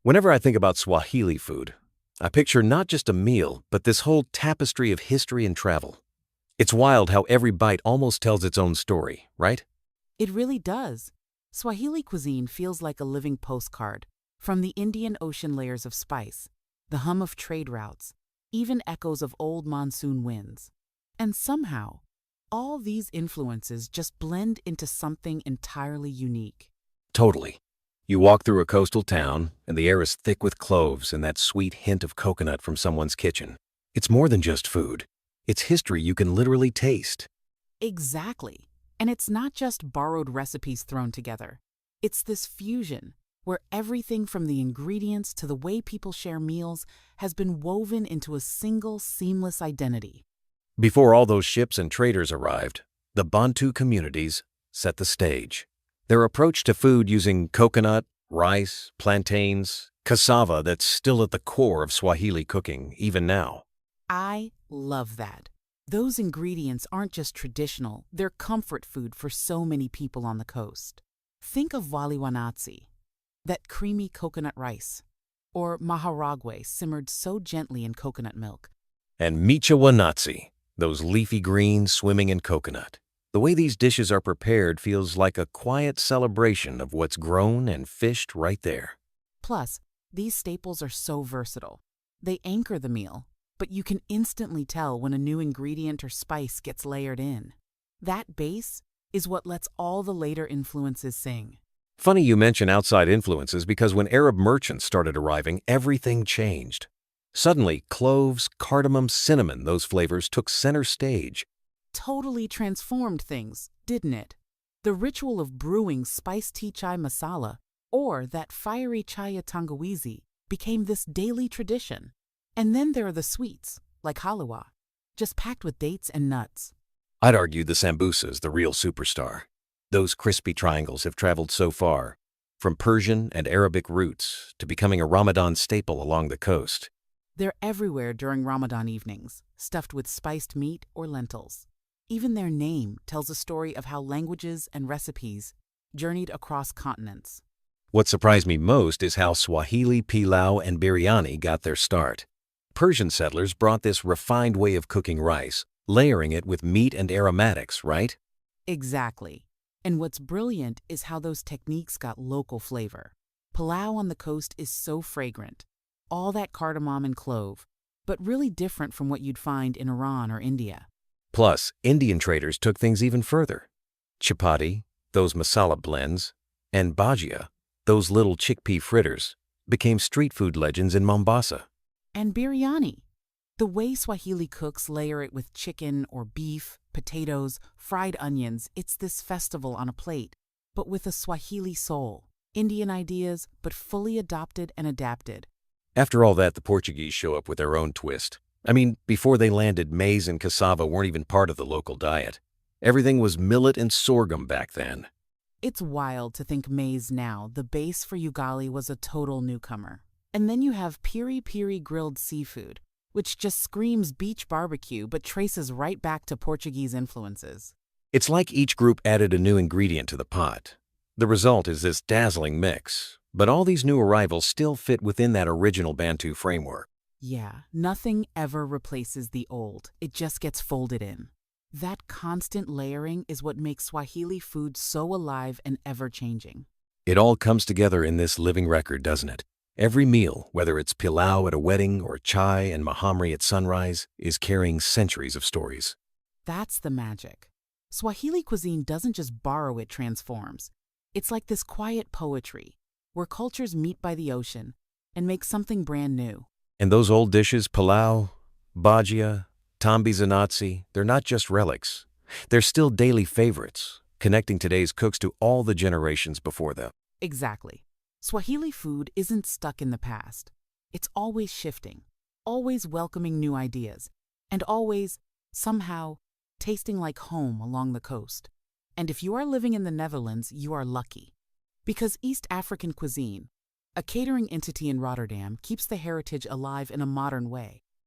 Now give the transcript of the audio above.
Whenever I think about Swahili food, I picture not just a meal, but this whole tapestry of history and travel. It's wild how every bite almost tells its own story, right? It really does. Swahili cuisine feels like a living postcard, from the Indian Ocean layers of spice, the hum of trade routes, even echoes of old monsoon winds. And somehow, all these influences just blend into something entirely unique. Totally. You walk through a coastal town, and the air is thick with cloves and that sweet hint of coconut from someone's kitchen. It's more than just food. It's history you can literally taste. Exactly. And it's not just borrowed recipes thrown together. It's this fusion where everything from the ingredients to the way people share meals has been woven into a single seamless identity. Before all those ships and traders arrived, the Bantu communities set the stage. Their approach to food using coconut, rice, plantains, cassava that's still at the core of Swahili cooking, even now. I love that. Those ingredients aren't just traditional, they're comfort food for so many people on the coast. Think of waliwanatsi, that creamy coconut rice, or maharagwe simmered so gently in coconut milk. And michawanatsi, those leafy greens swimming in coconut. The way these dishes are prepared feels like a quiet celebration of what's grown and fished right there. Plus, these staples are so versatile. They anchor the meal, but you can instantly tell when a new ingredient or spice gets layered in. That base is what lets all the later influences sing. Funny you mention outside influences because when Arab merchants started arriving, everything changed. Suddenly, cloves, cardamom, cinnamon, those flavors took center stage. Totally transformed things, didn't it? The ritual of brewing spiced tea chai masala, or that fiery chaya tangawizi, became this daily tradition. And then there are the sweets, like halwa, just packed with dates and nuts. I'd argue the sambusa is the real superstar. Those crispy triangles have traveled so far, from Persian and Arabic roots to becoming a Ramadan staple along the coast. They're everywhere during Ramadan evenings, stuffed with spiced meat or lentils. Even their name tells a story of how languages and recipes journeyed across continents. What surprised me most is how Swahili pilau and biryani got their start. Persian settlers brought this refined way of cooking rice, layering it with meat and aromatics, right? Exactly. And what's brilliant is how those techniques got local flavor. Pilau on the coast is so fragrant, all that cardamom and clove, but really different from what you'd find in Iran or India. Plus, Indian traders took things even further. Chapati, those masala blends, and bhajia, those little chickpea fritters, became street food legends in Mombasa. And biryani. The way Swahili cooks layer it with chicken or beef, potatoes, fried onions, it's this festival on a plate, but with a Swahili soul. Indian ideas, but fully adopted and adapted. After all that, the Portuguese show up with their own twist. I mean, before they landed, maize and cassava weren't even part of the local diet. Everything was millet and sorghum back then. It's wild to think maize now, the base for ugali, was a total newcomer. And then you have piri-piri grilled seafood, which just screams beach barbecue but traces right back to Portuguese influences. It's like each group added a new ingredient to the pot. The result is this dazzling mix, but all these new arrivals still fit within that original Bantu framework. Yeah, nothing ever replaces the old. It just gets folded in. That constant layering is what makes Swahili food so alive and ever-changing. It all comes together in this living record, doesn't it? Every meal, whether it's pilau at a wedding or chai and mahamri at sunrise, is carrying centuries of stories. That's the magic. Swahili cuisine doesn't just borrow, it transforms. It's like this quiet poetry, where cultures meet by the ocean and make something brand new. And those old dishes, pilau, bhajia, tambi zanatsi, they're not just relics. They're still daily favorites, connecting today's cooks to all the generations before them. Exactly. Swahili food isn't stuck in the past. It's always shifting, always welcoming new ideas, and always, somehow, tasting like home along the coast. And if you are living in the Netherlands, you are lucky. Because East African Cuisine, a catering entity in Rotterdam, keeps the heritage alive in a modern way.